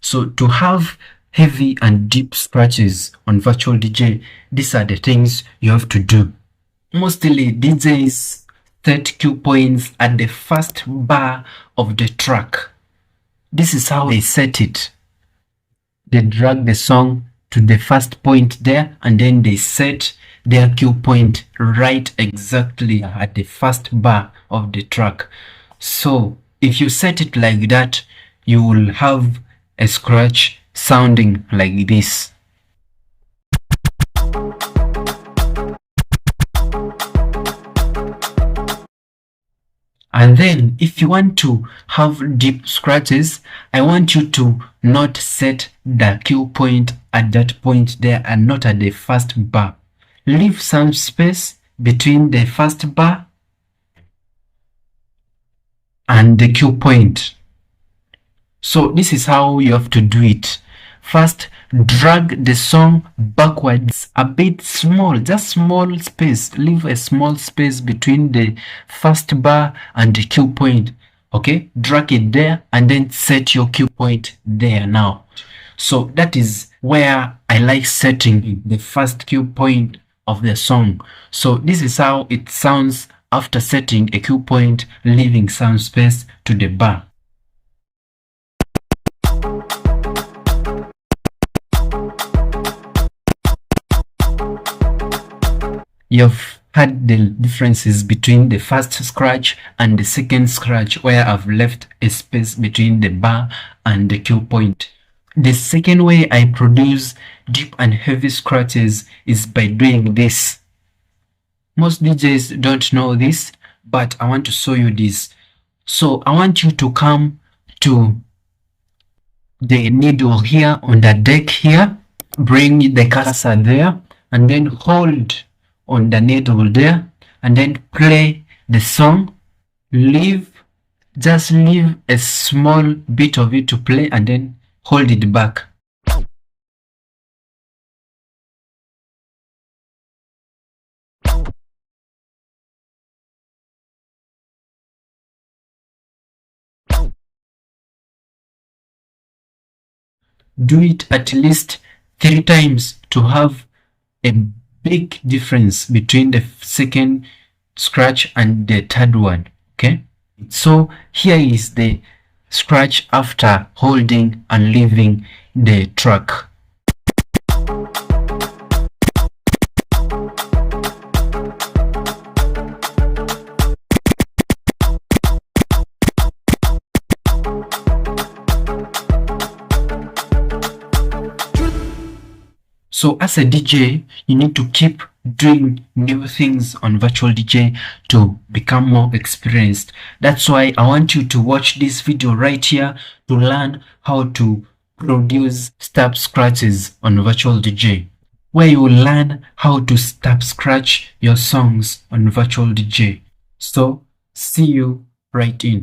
So to have heavy and deep scratches on virtual DJ, these are the things you have to do. Mostly DJs set cue points at the first bar of the track. This is how they set it. They drag the song to the first point there, and then they set their cue point right exactly at the first bar of the track. So if you set it like that, you will have a scratch sounding like this. And then if you want to have deep scratches, I want you to not set the cue point at that point there and not at the first bar. Leave some space between the first bar and the cue point. So this is how you have to do it. First, drag the song backwards a bit small, just small space. Leave a small space between the first bar and the cue point. Okay, drag it there and then set your cue point there now. So that is where I like setting the first cue point of the song. So this is how it sounds after setting a cue point, leaving some space to the bar. You've had the differences between the first scratch and the second scratch, where I've left a space between the bar and the cue point. The second way I produce deep and heavy scratches is by doing this. Most DJs don't know this, but I want to show you this. So I want you to come to the needle here on the deck here, bring the cursor there, and then hold on the needle there, and then play the song. Just leave a small bit of it to play and then hold it back. Do it at least 3 times to have a big difference between the second scratch and the third one. Okay, so here is the scratch after holding and leaving the track. So as a DJ, you need to keep doing new things on virtual DJ to become more experienced. That's why I want you to watch this video right here to learn how to produce step scratches on virtual DJ, where you will learn how to step scratch your songs on virtual DJ. So see you right in.